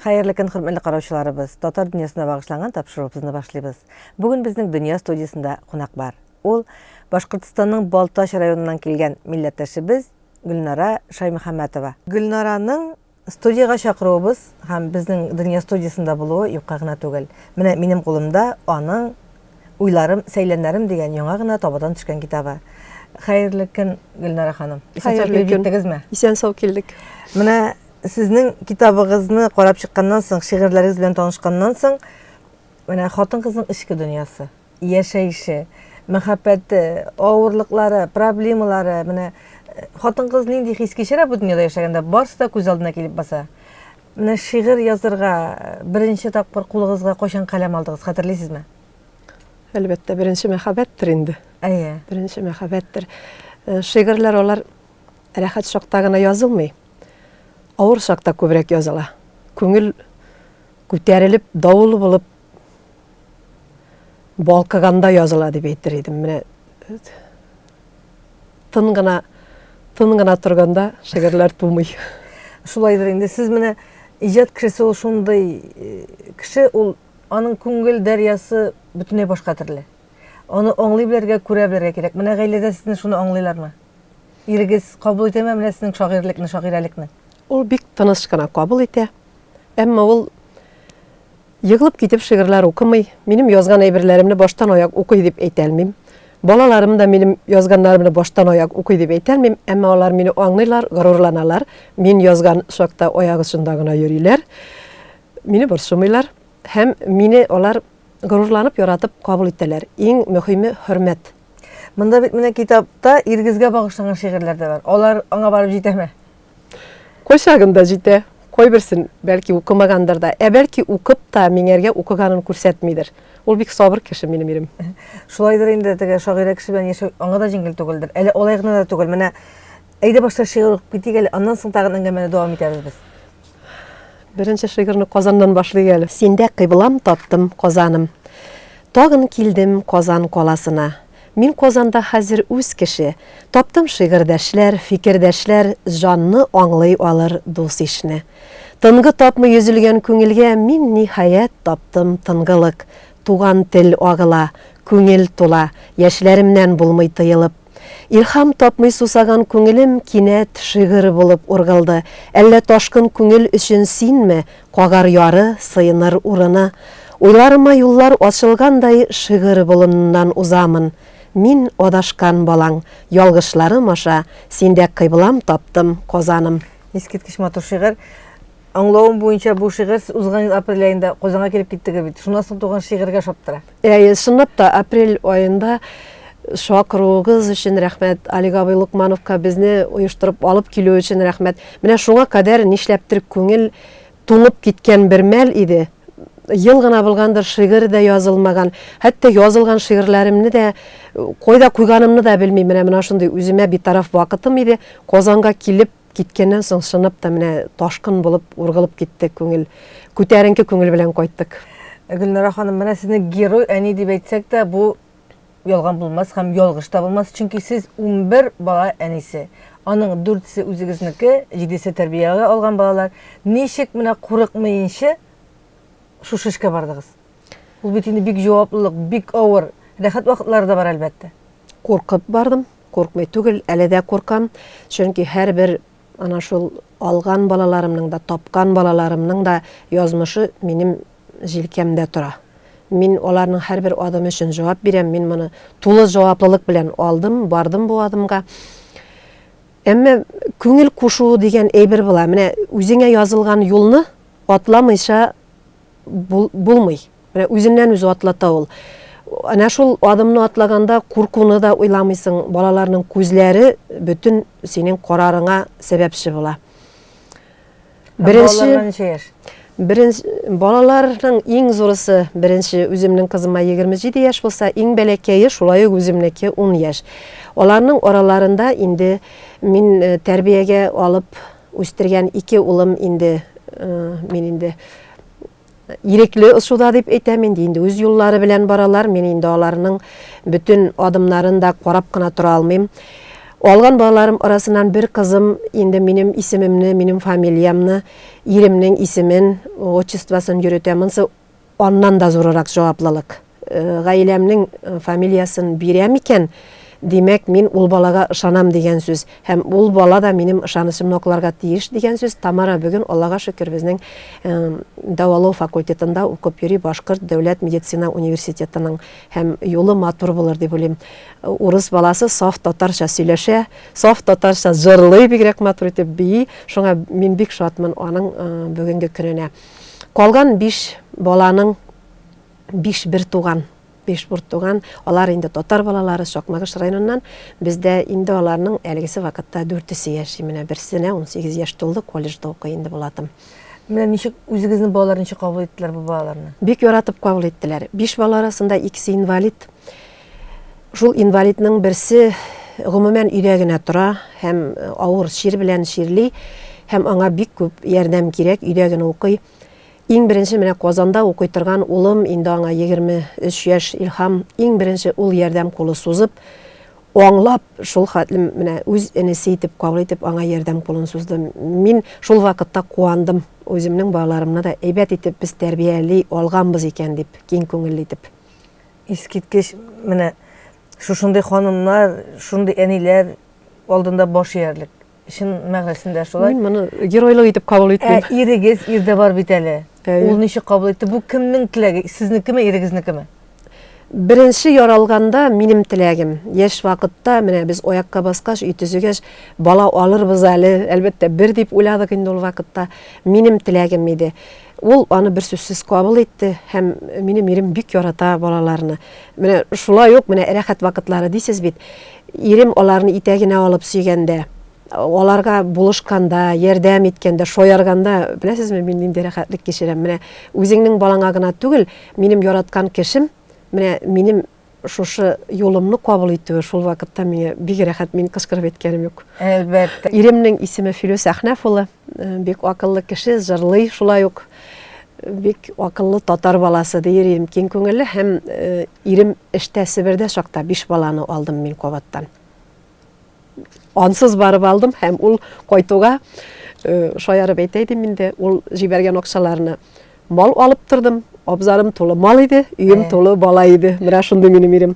Хайырлы көн, хөрмәтле караучыларыбыз. Татар дөньясына багышланган тапшырыгыбызны башлыйбыз. Бүген безнең дөнья студиясында кунак бар. Ул Башкортстанның Балтач районыннан килгән милләттәшебез Гөлнара Шаймөхәммәтова. Гөлнараның студияга чакыруыбыз һәм безнең дөнья студиясында булуы юкка гына түгел. Менә минем кулымда аның Уйларым, сөйләннәрем дигән яңа гына табадан төшкән китабы. Хайырлы көн, Гөлнара ханым. Хайырлы көн. Исән сау килдек. Менә сезнең китабыгызны карап чыкканнан соң, шигырьләрегез белән танышканнан соң, менә хатын-кызның ичке дөньясы, яшәеше, мәхәббәте, авырлыклары, проблемалары, менә хатын-кыз нинди хис кичерә бу дөньяда яшәгәндә, барысы да күз алдына килеп баса. Менә шигырь язырга беренче тапкыр кулыгызга кайчан каләм алдыгыз, хәтерлисезме? Әлбәттә, беренче мәхәббәттер инде. Әйе. Беренче мәхәббәттер. Шигырьләр алар рәхәт шакта гына язылмый. Авыр шакта күбрәк языла. Күңел күтәрелеп, давыл булып, балкыганда языла дип әйтер идем. Менә тын гына торганда шигырьләр тумый. Шулайдыр инде. Сез менә иҗат кешесе ул шундый кеше, ул аның күңел дәрьясы бөтенләй башка төрле. Аны аңлый белергә, күрә белергә кирәк. Менә гаиләдә сезне шуны аңлыйлармы? Ирегез кабул итәме менә сезнең шагыйрьлекне, шагыйрәлекне? Ул бик тыныч кына кабул итә. Әмма ул егылып китеп шигырьләр укымый. Минем язган әйберләремне баштан аяк укый дип әйтә алмыйм. Балаларым да минем язганнарымны баштан аяк укый дип әйтә алмыйм. Әмма алар мине аңлыйлар, горурланалар. Мин язган шакта аяк астында гына йөриләр. Мине борчымыйлар һәм мине алар горурланып яратып кабул итәләр. Иң мөһиме хөрмәт. Монда бит менә китапта ирегезгә багышланган шигырьләр дә бар. Алар аңа барып җитәме? Койшагында җитә. Койберсен бәлки укымагандыр да, бәлки укып та миңәргә укыганын күрсәтмидер. Ул бик сабыр кеше минем ирем. Шулайдыр инде, теге шагыйрә кеше белән яшәү аңа да җиңел түгелдер. Әле алай гына да түгел. Менә әйдә башта шигырь укып китик әле, аннан соң тагын әңгәмәне дәвам итәбез без. Беренче шигырьне Казаннан башлый әле. Синдә кыйблам таптым, Казаным. Тагын килдем Казан каласына. Мин Казанда хәзер үз кеше. Таптым шигырьдәшләр, фикердәшләр, җанны аңлый алыр дус ишне. Тынгы тапмый йөзелгән күңелгә мин ниһаять таптым тынгылык. Туган тел агыла, күңел тула, яшьләремнән булмый тыелып. Илһам тапмый сусаган күңелем кинәт шигырь булып ургылды. Әллә ташкын күңел өчен синме, кагар яры, сыйыныр урыны. Уйларыма юллар ачылгандай шигырь болыннан узамын. Мин адашкан балаң, ялгышларым аша, синдә кыйблам таптым, Казаным. Искиткеч матур шигырь. Аңлавым буенча бу шигырь узган апрель айында Казанга килеп киттеге бит. Шуннан соң туган шигырьгә шаптыра. Чынлап та апрель айында шакыруыгыз өчен рәхмәт. Алик абый Лукмановка безне оештырып алып килү өчен рәхмәт. Менә шуңа кадәр нишләптер күңел туңып киткән бер мәл иде. Ел гына булгандыр, шигырь дә язылмаган. Хәтта язылган шигырьләремне дә кайда куйганымны да белмим. Менә шундый үземә битараф вакытым иде. Казанга килеп киткәннән соң шынып та менә ташкын булып ургылып китте күңел. Күтәренке күңел белән кайттык. Гөлнара ханым, менә сезне герой әни дип әйтсәк тә, бу ялган булмас һәм ялгыш та булмас, чөнки сез 11 бала әнисе. Аның 4се үзегезнеке, 7се тәрбиягә алган балалар. Ничек менә курыкмыйнча шушы эшкә бардыгыз? Ул бит инде бик җаваплылык, бик авыр. Рәхәт вакытлары да бар әлбәттә. Куркып бардым, куркмый түгел, әле дә куркам. Чөнки һәрбер ана шул алган балаларымның да, тапкан балаларымның да язмышы минем җилкәмдә тора. Мин аларның һәрбер адымы өчен җавап бирәм. Мин моны тулы җаваплылык белән алдым, бардым бу адымга. Әмма күңел кушуы дигән әйбер була. Менә үзеңә язылган юлны атламыйча булмый. Менә үзеннән үзе атлата ул. Ана шул адымны атлаганда куркуны да уйламыйсың. Балаларның күзләре бүтән синең карарыңа сәбәпче була. Балаларның иң зурысы беренче үземнең кызыма 27 яшь булса, иң бәләкәе шулай ук үземнеке 10 яшь. Аларның араларында инде мин тәрбиягә алып үстергән 2 улым инде мин инде ирекле ошуда дип әйтәм инде үз юллары белән баралар. Мин инде аларның бүтән адымнарын да карап кына тора алмыйм. Алган балаларым арасынан bir kızım indi benim isimimni, benim familiyamni, irimning ismin, отчествосын йөрөтәм. Ondan da zorarak cavaplalık. Gailemning familiyaсын birem икән, demek min ул балага ышанам дигән сүз. Һәм ул бала да минем ышанычымны акларга тиеш дигән сүз. Тамара бүген Аллага шөкер безнең дәвалау факультетында укып йөри, Башкорт дәүләт медицина университетының, һәм юлы матур булыр дип уйлыйм. Урыс баласы саф татарча сөйләшә, саф татарча җырлый, бигрәк матур итеп бии. Шуңа мин бик шатмын аның бүгенге көненә. Калган 5 баланың 5 бер туган, алар инде татар балалары Шакмагыш районыннан, бездә инде аларның әлегесе вакытта 4-се яши, менә берсенә 18 яшь тулды, колледжда укый инде булатым. Менә ничек үзегезнең балаларны ничек кабул иттеләр бу балаларны? Бик яратып кабул иттеләр. 5 бала арасында 2се инвалид. Шул инвалидның берсе гомумән өйдә генә тора, һәм авыр шир белән ширли, һәм аңа бик күп ярдәм кирәк, өйдә генә укый. Иң беренче менә Казанда укый торган улым, инде аңа 23 яшь Илһам, иң беренче ул ярдәм кулы сузып, аңлап шул хәтлем менә үз энесе итеп кабул итеп аңа ярдәм кулын сузды. Мин шул вакытта куандым, үземнең балаларымны да әйбәт итеп без тәрбияли алганбыз икән дип, киң күңелле итеп. Искиткеч менә шушындай ханымнар, шундый әниләр алдында баш иярлек. Шын мәгънәсендә шулай. Мин моны геройлык итеп кабул итмим. Ирегез ирдә бар бит әле. Ул ничек кабул итте? Бу кемнең теләге? Сезнекеме, ирегезнекеме? Беренче яралганда минем теләгем. Яшь вакытта менә без аякка баскач, үй төзегәч, бала алырбыз әле, әлбәттә бер дип уйладык инде ул вакытта. Минем теләгем иде. Ул аны бер сүзсез кабул итте, һәм минем ирем бик ярата балаларны. Менә шулай ук менә рәхәт вакытлары дисез бит. Ирем аларны итәгенә алып сөйгәндә, аларга булышканда, ярдәм иткәндә, шоярганда, беләсезме, мин нинди рәхәтлек кичерәм. Менә үзеңнең балаңа гына түгел, минем яраткан кешем, менә минем шушы юлымны кабул итүе шул вакытта миңа бик рәхәт, мин кычкырып әйткәнем юк. Әлбәттә. Иремнең исеме Филүс Әхнәф улы, бик акыллы кеше, җырлый, шулай ук бик акыллы татар баласы диерим, киң күңелле, һәм ирем эштә Себердә чакта 5 баланы алдым мин кабаттан. Ансыз барып алдым, һәм ул кайтуга шаярып әйтәйдем инде, ул җибәргән акчаларны мал алып тордым. Абзарым тулы мал иде, өем тулы бала иде. Менә шундый минем ирем.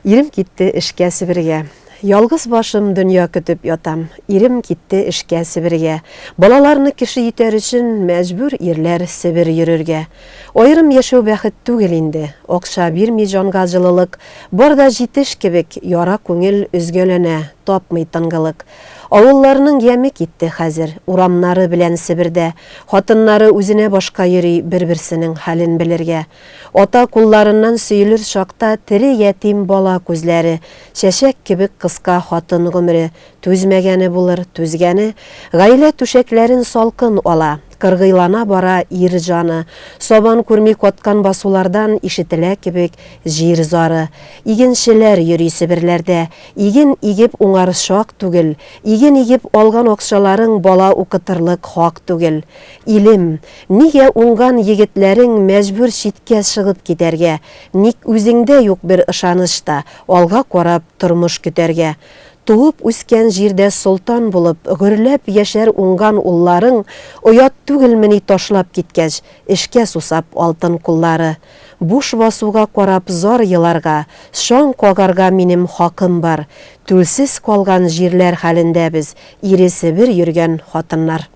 Ирем китте эшкә Себергә. Ялгыз башым дөнья көтеп ятам. Ирем китте эшкә Себергә. Балаларны кеше итәр өчен мәҗбүр ирләр Себер йөрергә. Аерым яшәү бәхет түгел инде. Акча бирми җанга җылылык, бар да җитеш кебек яра күңел үзгәләнә, тапмый тынгылык. Авылларның яме китте хәзер, урамнары белән Себердә. Хатыннары үзенә башка йөри, бер-берсенең хәлен белергә. Ата кулларыннан сөйлер чакта тере ятим бала күзләре, чәчәк кебек кыска хатын гомере, түзмәгәне булыр, түзгәне, гаилә түшәкләрен салкын ала. Кыргыйлана бара ир жаны, сабан күрми каткан басулардан ишетелә кебек җир зары. Игенчеләр йөри Себерләрдә, иген игеп уңарышак түгел, иген игеп алган акчаларың бала укытырлык хак түгел. Илем, нигә уңган егетләрең мәҗбүр читкә чыгып китәргә, ник үзеңдә юк бер ышанышта, алга карап тормыш көтәргә. Туып үскән җирдә солтан булып, гөрләп яшәр уңган улларың, оят түгелмени ташлап киткәч, эшкә сусап алтын куллары. Буш басуга карап зар еларга, шаң кагарга минем хакым бар. Түлсез калган җирләр хәлендә без, ире Себер йөргән хатыннар.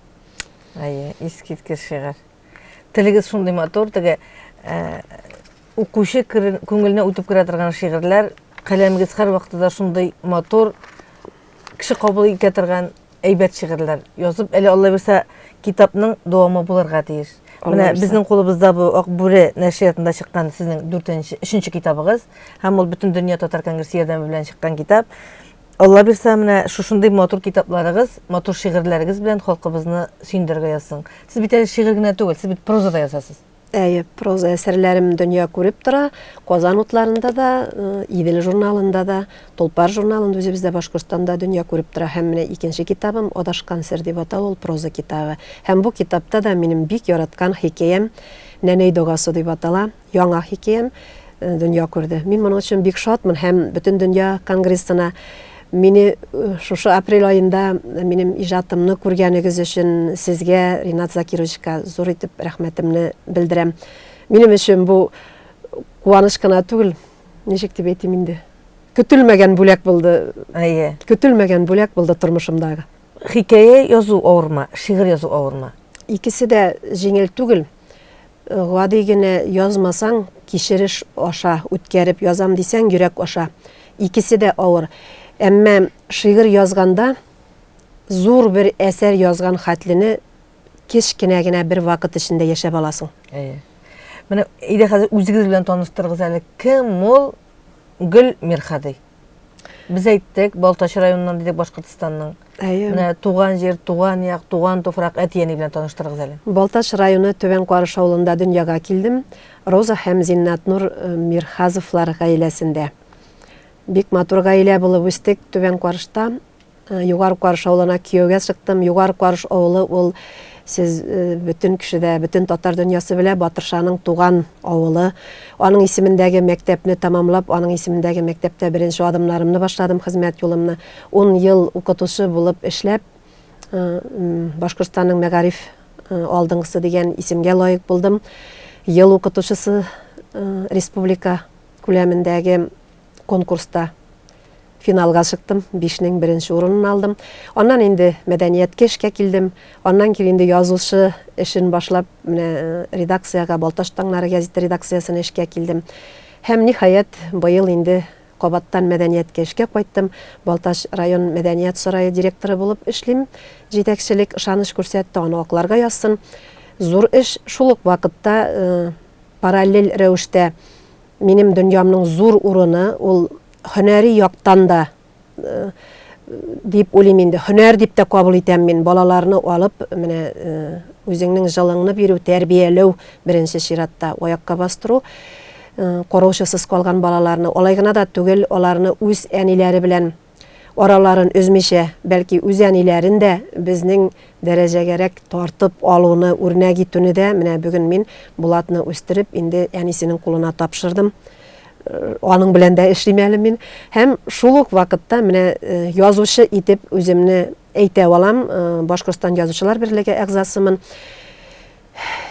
Искиткеч шигырь. Телегез шундый матур, теге укучы күңеленә үтеп керә торган шигырьләр, каләмегез һәр вакытта шундый матур, кеше кабул итә торган әйбәт шигырьләр язып, әле Алла берсә китапның дәвамы булырга тиеш. Менә безнең кулыбызда бу Акбүре нәшриятында чыккан сезнең 3нче китабыгыз, һәм ул бөтен дөнья татар конгрессы ярдәме белән чыккан китап. Алла берсә менә шушындый матур китапларыгыз, матур шигырьләрегез белән халкыбызны сөендергә язсын. Сез бит әле шигырь генә түгел, сез бит проза да язасыз. Проза әсәрләрем дөнья күреп тора. Казан утларында да, Идел журналында да, Толпар журналында үзебездә Башкортстанда дөнья күреп тора. Һәм менә икенче китабым Адашкан сер дип атала, ул проза китабы. Һәм бу китапта да минем бик яраткан хикәям Нәнәй догасы дип атала, яңа хикәям дөнья күрде. Мин моның өчен бик шатмын һәм бөтен дөнья конгрессына Мені шушы апрель айында минем ижатымны күргәнегез өчен сезгә, Ринат Закировичка, зур итеп рәхмәтемне белдерәм. Минем өчен бу куаныч кына түгел, ничек дип әйтим инде. Көтелмәгән бүләк булды. Көтелмәгән бүләк булды тормышымдагы. Хикәя язу авырмы, шигырь язу авырмы? Икесе дә җиңел түгел. Гади генә язмасаң, кичереш аша, үткәреп язам дисәң, йөрәк аша. Икесе дә авыр. Әмма шигырь язганда зур бер әсәр язган хәтлене кечкенә генә бер вакыт эчендә яшәп аласың. Менә әйдә хәзер үзегез белән таныштырыгыз әле. Кем ул Гөл Мирхади? Без әйттек, Балтач районыннан дидек, Башкортстанның. Менә туган җир, туган як, туган туфрак, әтияне белән таныштырыгыз әле. Балтач районы Төбән Карыш авылында дөньяга килдем. Роза һәм Зиннатнур Мирхазовлар гаиләсендә. Бик матур гаилә булып үстек Төбән Карышта. Югары Карыш авылына кияүгә чыктым. Югары Карыш авылы ул сез бөтен кешедә, бөтен татар дөньясы белә Батыршаның туган авылы. Аның исемендәге мәктәпне тамамлап, аның исемендәге мәктәптә беренче адымнарымны башладым, хезмәт юлымны. 10 ел укытучы булып эшләп, Башкортстанның мәгариф алдынгысы дигән исемгә лаек булдым. Ел укытучысы республика күләмендәге конкурста финалга чыктым, 5-нең беренче урынын алдым. Аннан инде мәдәнияткә эшкә килдем. Аннан кире инде язучы эшен башлап, менә редакцияга, Балтач таңнары гәзите редакциясына эшкә килдем. Һәм ниһаять быел инде кабаттан мәдәнияткә эшкә кайттым. Балтач район мәдәният сарае директоры булып эшлим. Җитәкчелек ышаныч күрсәтте, аны акларга язсын. Зур эш, шул ук вакытта параллель рәвештә минем дөньямның зур урыны ул һөнәри яктан да дип уйлыйм инде. Һөнәр дип тә кабул итәм мин. Балаларны алып, менә үзеңнең җылыңны бирү, тәрбияләү беренче чиратта аякка бастыру. Караучысыз калган балаларны, алай гына да түгел, аларны үз әниләре белән араларын өзмичә, бәлки үз әниләрен дә безнең дәрәҗәгәрәк тартып алуны, үрнәк итүне дә менә бүген мин Булатны үстереп, инде әнисенең кулына тапшырдым. Аның белән дә эшлим әле мин. Һәм шул ук вакытта менә язучы итеп үземне әйтә алам. Башкортстан язучылар берлеге әгъзасымын.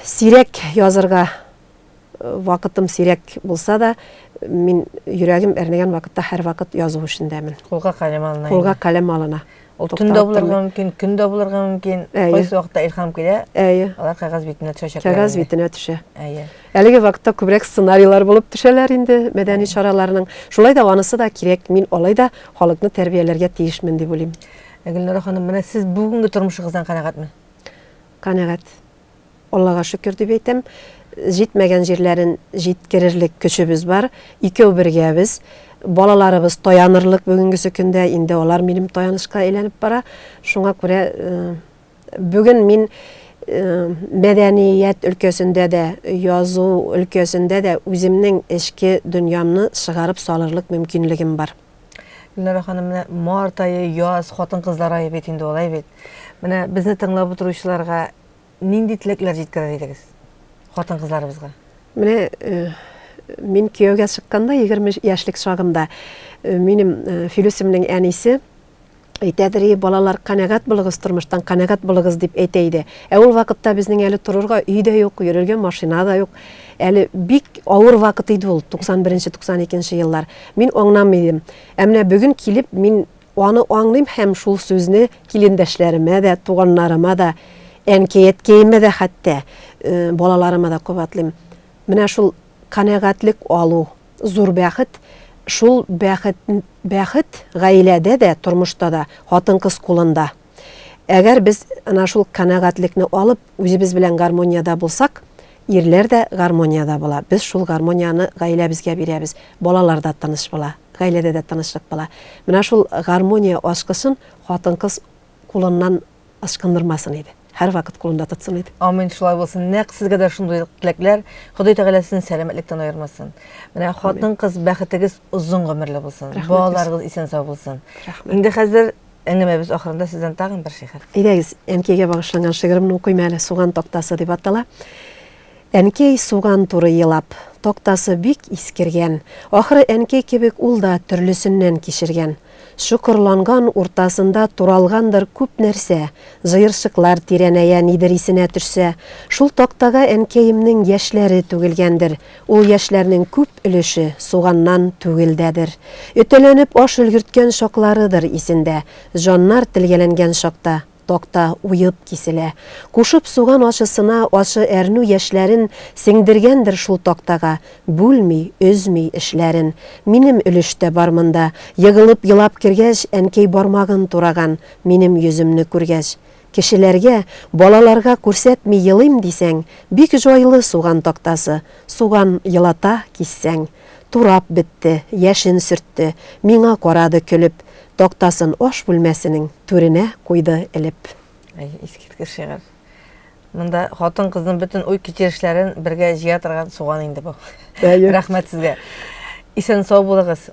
Сирәк язырга вакытым сирәк булса да, мин йөрәгем әрнегән вакытта һәр вакыт язу эшендәмен. Кулга калем алына. Кулга калем алына. Төндә булырга мөмкин, көндә булырга мөмкин. Кайсы вакытта илһам килә? Алар кагаз битенә төшәчәк. Кагаз битенә төшә. Әлеге вакытта күбрәк сценарийлар булып төшәләр инде мәдәни чараларның. Шулай да анысы да кирәк. Мин алай да халыкны тәрбияләргә тиешмен дип уйлыйм. Гөлнара ханым, менә сез бүгенге тормышыгыздан канәгатьме? Канәгать. Аллага шөкер дип әйтәм. Җитмәгән җирләрен җиткерерлек көчебез бар. Икәү бергәбез. Балаларыбыз таянырлык бүгенгесе көндә, инде алар минем таянышка әйләнеп бара. Шуңа күрә бүген мин мәдәният өлкәсендә дә, язу өлкәсендә дә үземнең эчке дөньямны чыгарып салырлык мөмкинлегем бар. Гөлнара ханым, менә март айы, яз, хатын-кызлар айы бит инде алай бит. Менә безне тыңлап утыручыларга нинди тилекләр җиткерер идегез? Хатын-кызларыбызга. Менә мин кияүгә чыкканда 20 яшьлек чагымда минем Филүсемнең әнисе әйтәдер, балалар канәгать булыгыз тормыштан, канәгать булыгыз дип әйтә иде. Ул вакытта безнең әле торырга өй дә юк, йөрергә машина да юк. Әле бик авыр вакыт иде ул 91-92 еллар. Мин аңлам идем. Әмма бүген килеп мин аны аңлыйм һәм шул сүзне килендәшләремә дә, туганнарыма да, әнкәйткәемә дә хәтта балаларыма да кабатлыйм. Менә шул канәгатьлек алу зур бәхет. Шул бәхет гаиләдә дә, тормышта да, хатын-кыз кулында. Әгәр без ана шул канәгатьлекне алып, үзебез белән гармонияда булсак, ирләр дә гармонияда була. Без шул гармонияны гаиләбезгә бирәбез. Балалар да тыныч була, гаиләдә дә тынычлык була. Менә шул гармония ачкычын хатын-кыз кулыннан ачкындырмасын иде. Һәр вакыт кулында тотсын иде. Амин, шулай булсын. Нәкъ сезгә дә шундый тилекләр. Ходай Тәгалә сезне сәламәтлектән аермасын. Менә хатын-кыз бәхетегез узын гомерле булсын. Балаларыгыз исән-сау булсын. Инде хәзер әңгәмәбез ахырында сездән тагын бер шигырь. Әйдәгез, әнкәйгә багышланган шигыремне укыйм әле. Суган тактасы дип атала. Әнкей суган туры елап, токтасы бик искерген. Ахыры әнкей кебек ул да төрлесеннән кишергән. Шукырланган уртасында туралгандыр күп нәрсә, җыершыклар тирәнәя нидер исенә төшсә, шул токтага әнкәемнең яшьләре түгелгәндер. Ул яшьләрнең күп өлеше суганнан түгелдәдер. Өтәләнеп аш өлгерткән шакларыдыр исендә, җаннар телгәләнгән шакта. Токта уйып киселә. Кушып суган ашысына ашы әрнү яшьләрен сеңдергәндер шул токтага, бүлми, өзми эшләрен. Минем өлештә бар монда, егылып елап кергәч, әнкәй бармагын тураган, минем йөземне күргәч. Кешеләргә, балаларга күрсәтми елыйм дисәң, бик җайлы суган токтасы, суган елата киссәң. Турап бетте, яшен сөртте, миңа карады көлеп, токтасын аш бүлмәсенең түренә куйды элеп. Искиткеч шигырь. Монда хатын кызның бөтен уй кичерешләрен бергә җыя торган суган инде бу. Рәхмәт сезгә. Исән сау булыгыз.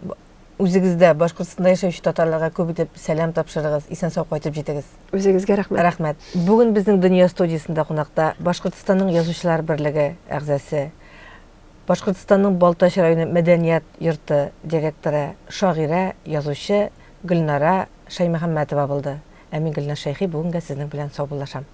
Үзегездә Башкортстанда яшәүче татарларга күп итеп сәлам тапшырыгыз. Исән сау кайтып җитегез. Үзегезгә рәхмәт. Рәхмәт. Бүген безнең Дөнья студиясында кунакта Башкортстанның Язучылар берлеге әгъзасы, Башкортстанның Балтач районы мәдәният йорты директоры, шагыйрә, язучы Гөлнара Шаймөхәммәтова булды. Ә мин Гөлнар Шәйхи бүгенгә сезнең белән саубуллашам.